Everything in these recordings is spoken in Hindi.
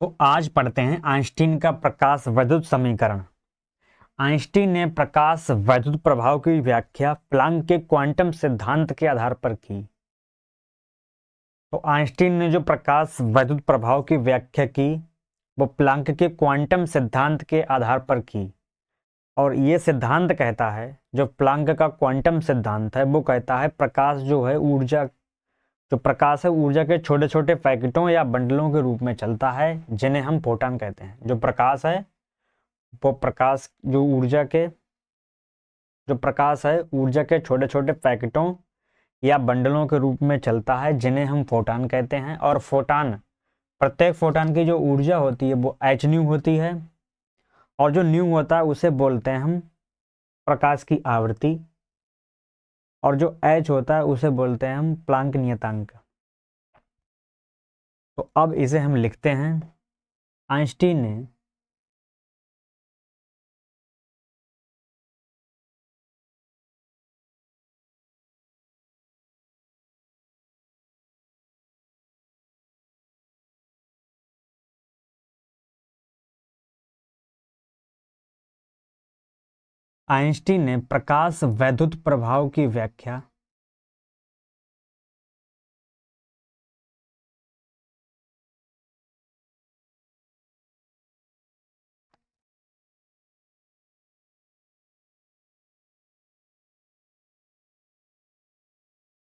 तो आज पढ़ते हैं आइंस्टीन का प्रकाश वैद्युत समीकरण। आइंस्टीन ने प्रकाश वैद्युत प्रभाव की व्याख्या प्लांक के क्वांटम सिद्धांत के आधार पर की। तो आइंस्टीन ने जो प्रकाश वैद्युत प्रभाव की व्याख्या की वो प्लांक के क्वांटम सिद्धांत के आधार पर की। और ये सिद्धांत कहता है, जो प्लांक का क्वांटम सिद्धांत है वो कहता है प्रकाश जो है ऊर्जा, जो प्रकाश है ऊर्जा के छोटे छोटे पैकेटों या बंडलों के रूप में चलता है, जिन्हें हम फोटॉन कहते हैं। जो प्रकाश है वो प्रकाश जो ऊर्जा के जो प्रकाश है ऊर्जा के छोटे छोटे पैकेटों या बंडलों के रूप में चलता है, जिन्हें हम फोटॉन कहते हैं। और फोटॉन, प्रत्येक फोटॉन की जो ऊर्जा होती है वो एच न्यू होती है। और जो न्यू होता है उसे बोलते हैं हम प्रकाश की आवृत्ति। और जो एच होता है उसे बोलते हैं हम प्लांक नियतांक। तो अब इसे हम लिखते हैं। आइंस्टीन ने आइंस्टीन ने प्रकाश वैद्युत प्रभाव की व्याख्या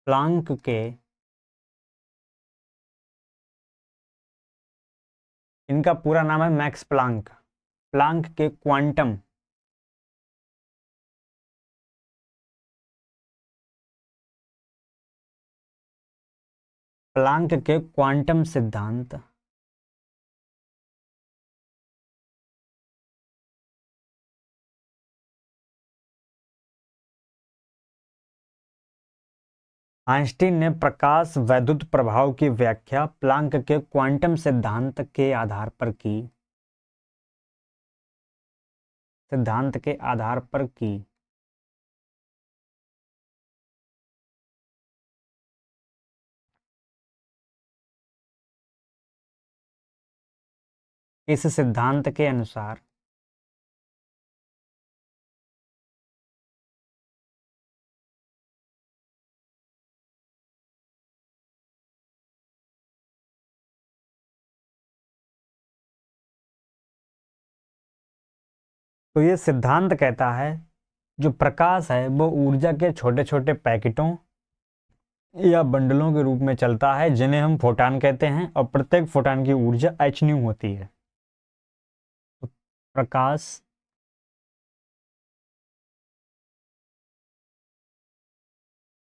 प्लांक के, इनका पूरा नाम है मैक्स प्लांक, प्लांक के क्वांटम प्लांक के क्वांटम सिद्धांत आइंस्टीन ने प्रकाश वैद्युत प्रभाव की व्याख्या प्लांक के क्वांटम सिद्धांत के आधार पर की। इस सिद्धांत के अनुसार तो ये सिद्धांत कहता है, जो प्रकाश है वो ऊर्जा के छोटे छोटे पैकेटों या बंडलों के रूप में चलता है, जिन्हें हम फोटॉन कहते हैं। और प्रत्येक फोटॉन की ऊर्जा एच न्यू होती है। तो प्रकाश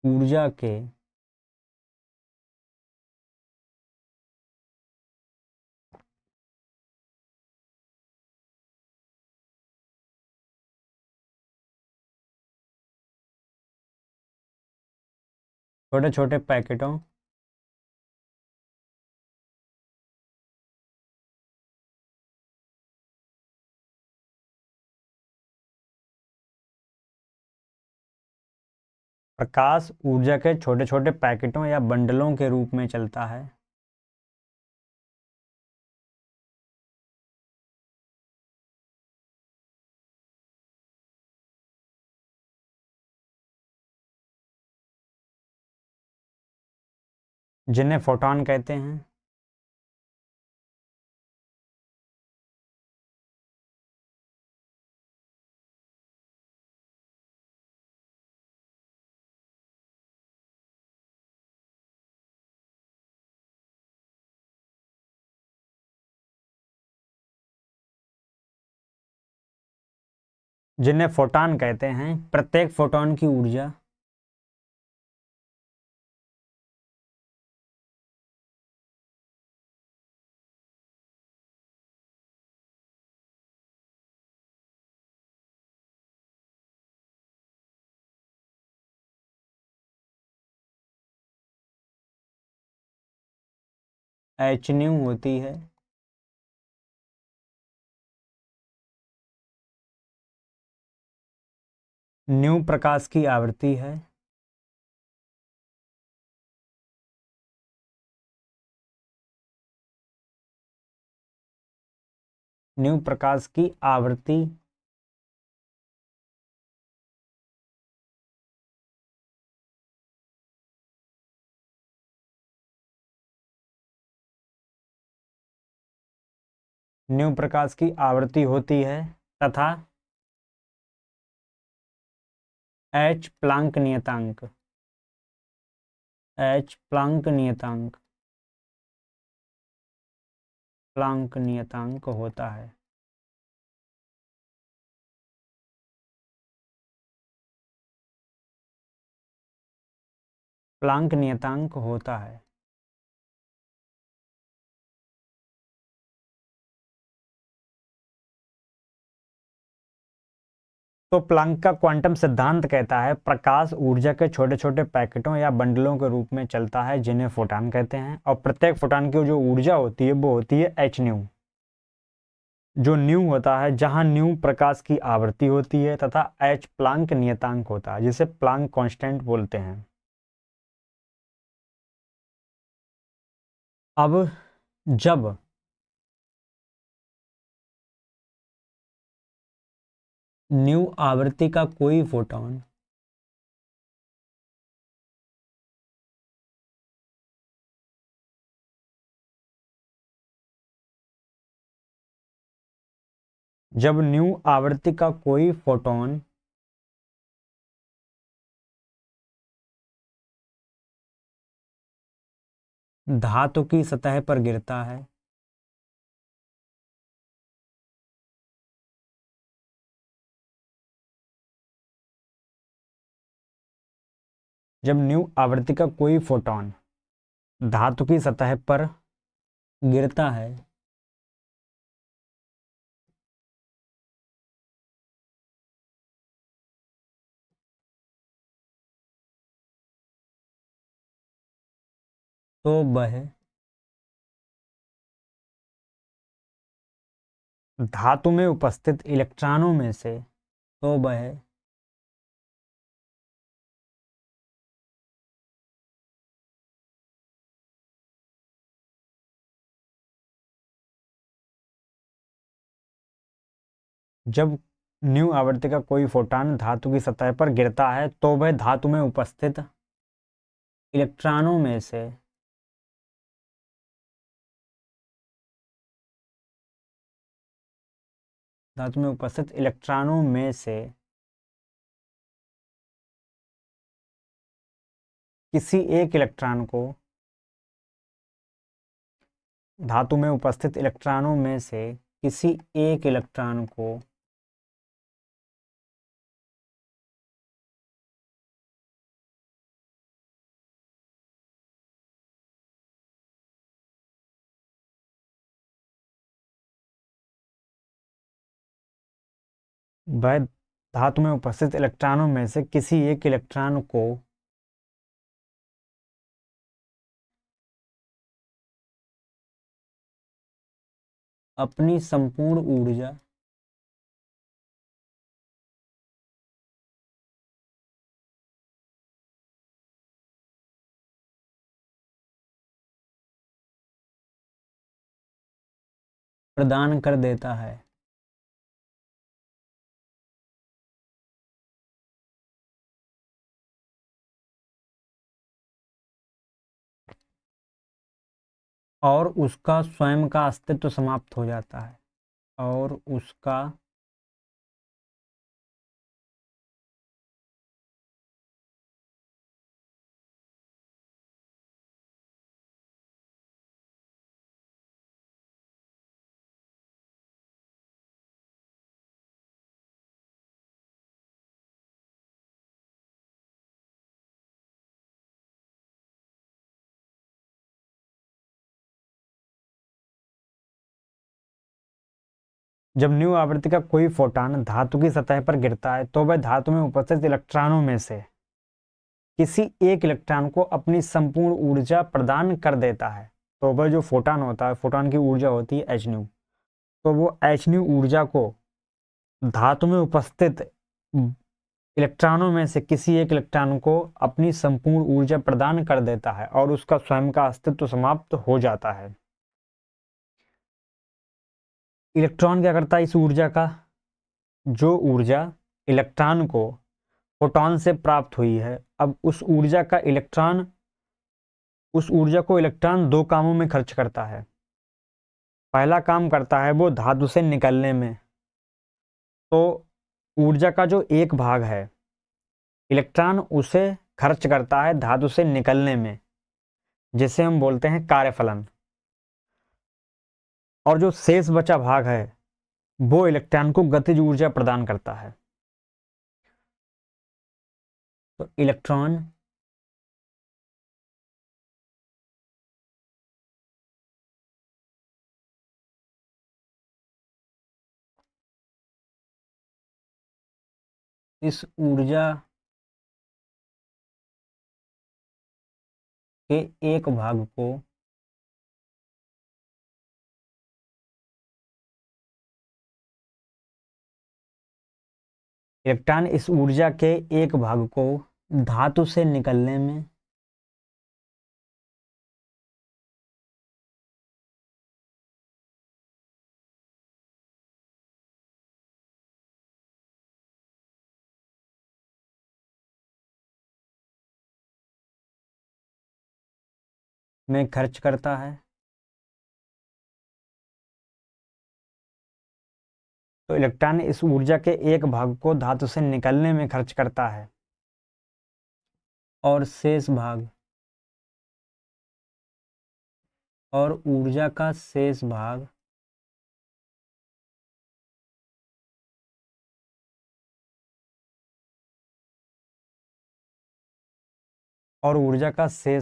ऊर्जा के छोटे छोटे पैकेटों प्रकाश ऊर्जा के छोटे छोटे पैकेटों या बंडलों के रूप में चलता है। जिन्हें फोटॉन कहते हैं। प्रत्येक फोटॉन की ऊर्जा एच न्यू होती है। न्यू प्रकाश की आवृत्ति है। न्यू प्रकाश की आवृत्ति न्यू प्रकाश की आवृत्ति होती है तथा एच प्लांक नियतांक प्लांक नियतांक होता है। प्लांक नियतांक होता है। तो प्लांक का क्वांटम सिद्धांत कहता है प्रकाश ऊर्जा के छोटे छोटे पैकेटों या बंडलों के रूप में चलता है जिन्हें फोटॉन कहते हैं, और प्रत्येक फोटॉन की जो ऊर्जा होती है वो होती है एच न्यू, जो न्यू होता है, जहां न्यू प्रकाश की आवृत्ति होती है तथा एच प्लांक नियतांक होता है जिसे प्लांक कांस्टेंट बोलते हैं। अब जब न्यू आवृत्ति का कोई फोटॉन जब न्यू आवृत्ति का कोई फोटॉन धातु की सतह पर गिरता है जब न्यू आवृत्ति का कोई फोटॉन धातु की सतह पर गिरता है तो वह धातु में उपस्थित इलेक्ट्रॉनों में से तो वह जब न्यू आवृत्ति का कोई फोटॉन धातु की सतह पर गिरता है तो वह धातु में उपस्थित इलेक्ट्रॉनों में से धातु में उपस्थित इलेक्ट्रॉनों में से किसी एक इलेक्ट्रॉन को धातु में उपस्थित इलेक्ट्रॉनों में से किसी एक इलेक्ट्रॉन को वह धातु में उपस्थित इलेक्ट्रॉनों में से किसी एक इलेक्ट्रॉन को अपनी संपूर्ण ऊर्जा प्रदान कर देता है। और उसका स्वयं का अस्तित्व समाप्त हो जाता है और उसका जब न्यू आवृत्ति का कोई फोटॉन धातु की सतह पर गिरता है तो वह धातु में उपस्थित इलेक्ट्रॉनों में से किसी एक इलेक्ट्रॉन को अपनी संपूर्ण ऊर्जा प्रदान कर देता है। तो वह जो फोटॉन होता है, फोटॉन की ऊर्जा होती है एच न्यू, तो वो एच न्यू ऊर्जा को धातु में उपस्थित इलेक्ट्रॉनों में से किसी एक इलेक्ट्रॉन को अपनी संपूर्ण ऊर्जा प्रदान कर देता है और उसका स्वयं का अस्तित्व समाप्त हो जाता है। इलेक्ट्रॉन क्या करता है, इस ऊर्जा का, जो ऊर्जा इलेक्ट्रॉन को फोटॉन से प्राप्त हुई है, अब उस ऊर्जा को इलेक्ट्रॉन दो कामों में खर्च करता है। पहला काम करता है वो धातु से निकलने में। तो ऊर्जा का जो एक भाग है, इलेक्ट्रॉन उसे खर्च करता है धातु से निकलने में, जिसे हम बोलते हैं कार्यफलन। और जो शेष बचा भाग है वो इलेक्ट्रॉन को गतिज ऊर्जा प्रदान करता है। तो इलेक्ट्रॉन इस ऊर्जा के एक भाग को इलेक्ट्रॉन इस ऊर्जा के एक भाग को धातु से निकलने में खर्च करता है। तो इलेक्ट्रॉन इस ऊर्जा के एक भाग को धातु से निकलने में खर्च करता है, और शेष भाग और ऊर्जा का शेष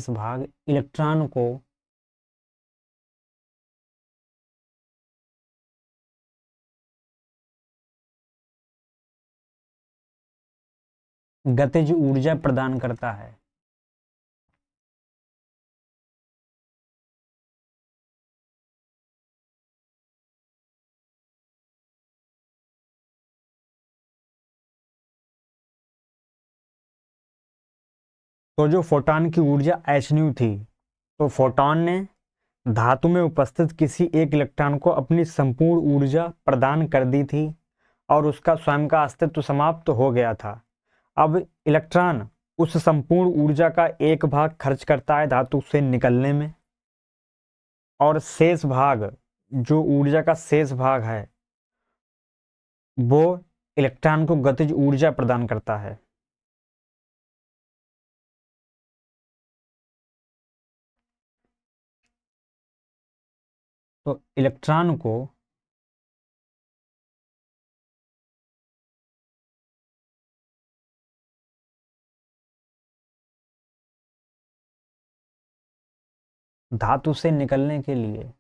भाग इलेक्ट्रॉन को गतिज ऊर्जा प्रदान करता है। तो जो फोटॉन की ऊर्जा एच न्यू थी, तो फोटॉन ने धातु में उपस्थित किसी एक इलेक्ट्रॉन को अपनी संपूर्ण ऊर्जा प्रदान कर दी थी और उसका स्वयं का अस्तित्व समाप्त हो गया था। अब इलेक्ट्रॉन उस संपूर्ण ऊर्जा का एक भाग खर्च करता है धातु से निकलने में, और शेष भाग, जो ऊर्जा का शेष भाग है, वो इलेक्ट्रॉन को गतिज ऊर्जा प्रदान करता है। तो इलेक्ट्रॉन को धातु से निकलने के लिए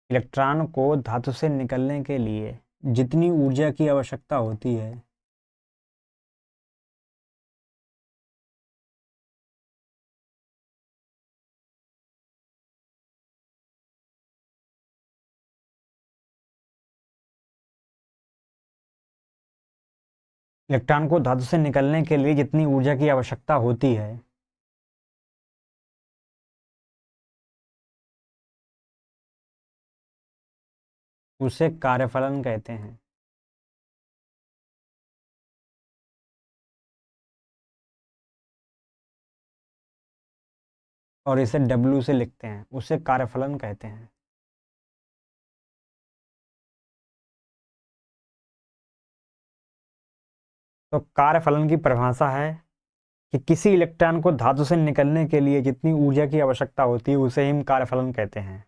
इलेक्ट्रॉन को धातु से निकलने के लिए जितनी ऊर्जा की आवश्यकता होती है, इलेक्ट्रॉन को धातु से निकलने के लिए जितनी ऊर्जा की आवश्यकता होती है, उसे कार्यफलन कहते हैं। और इसे W से लिखते हैं, उसे कार्यफलन कहते हैं। तो कार्यफलन की परिभाषा है कि किसी इलेक्ट्रॉन को धातु से निकलने के लिए जितनी ऊर्जा की आवश्यकता होती है उसे हम कार्यफलन कहते हैं।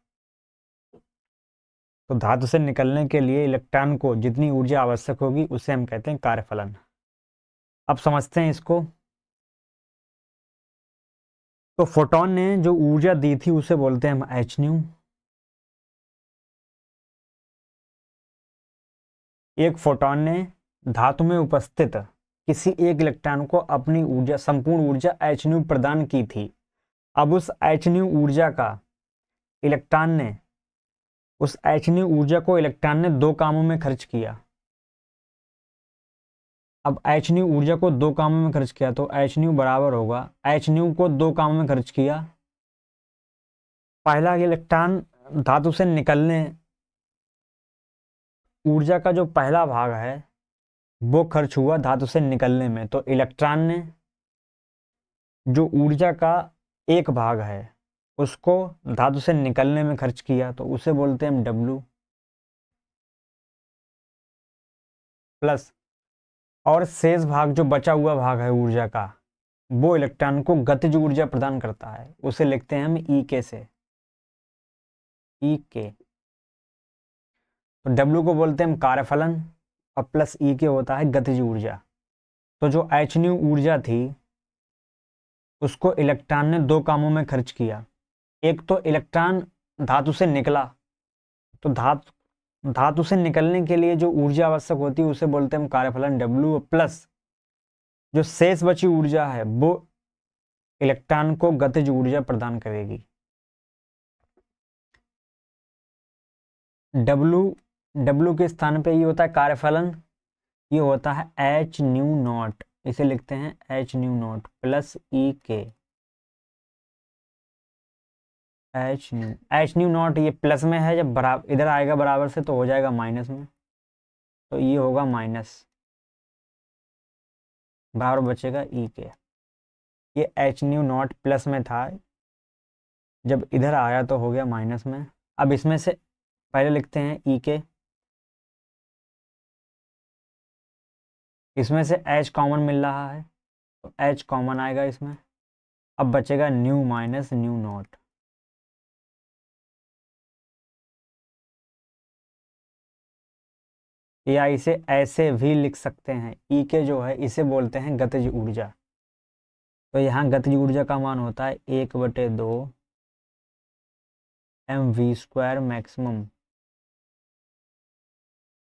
तो धातु से निकलने के लिए इलेक्ट्रॉन को जितनी ऊर्जा आवश्यक होगी उसे हम कहते हैं कार्यफलन। अब समझते हैं इसको। तो फोटॉन ने जो ऊर्जा दी थी उसे बोलते हैं हम एच न्यू। एक फोटॉन ने धातु में उपस्थित किसी एक इलेक्ट्रॉन को अपनी ऊर्जा, संपूर्ण ऊर्जा एच न्यू प्रदान की थी। अब उस एच न्यू ऊर्जा का इलेक्ट्रॉन ने उस एच न्यू ऊर्जा को इलेक्ट्रॉन ने दो कामों में खर्च किया। अब एच न्यू ऊर्जा को दो कामों में खर्च किया तो एच न्यू बराबर होगा, एच न्यू को दो कामों में खर्च किया। पहला इलेक्ट्रॉन धातु से निकलने, ऊर्जा का जो पहला भाग है वो खर्च हुआ धातु से निकलने में, तो इलेक्ट्रॉन ने जो ऊर्जा का एक भाग है उसको धातु से निकलने में खर्च किया, तो उसे बोलते हैं हम W प्लस, और शेष भाग जो बचा हुआ भाग है ऊर्जा का वो इलेक्ट्रॉन को गतिज ऊर्जा प्रदान करता है, उसे लिखते हैं हम E से, E। तो W को बोलते हैं हम कार्यफलन और प्लस E होता है गतिज ऊर्जा। तो जो एच न्यू ऊर्जा थी उसको इलेक्ट्रॉन ने दो कामों में खर्च किया। एक तो इलेक्ट्रॉन धातु से निकला, तो धातु से निकलने के लिए जो ऊर्जा आवश्यक होती है उसे बोलते हैं हम कार्यफलन W, प्लस जो शेष बची ऊर्जा है वो इलेक्ट्रॉन को गतिज ऊर्जा प्रदान करेगी। W के स्थान पे ये होता है कार्यफलन, ये होता है एच न्यू नॉट, इसे लिखते हैं H new not plus E। H new not ये प्लस में है, जब बराबर इधर आएगा बराबर से तो हो जाएगा माइनस में, तो ये होगा माइनस, बराबर बचेगा E। ये एच न्यू नॉट प्लस में था, जब इधर आया तो हो गया माइनस में। अब इसमें से पहले लिखते हैं E, इसमें से H कॉमन मिल रहा है तो H कॉमन आएगा इसमें। अब बचेगा न्यू माइनस न्यू नॉट, या इसे ऐसे भी लिख सकते हैं, E जो है इसे बोलते हैं गतिज ऊर्जा। तो यहाँ गतिज ऊर्जा का मान होता है 1/2 mv² मैक्सिमम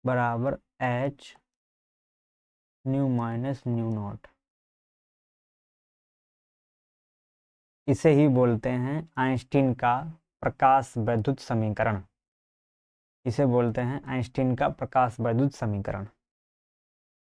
बराबर H new minus new not. इसे ही बोलते हैं आइंस्टीन का प्रकाश वैद्युत समीकरण, इसे बोलते हैं आइंस्टीन का प्रकाश वैद्युत समीकरण।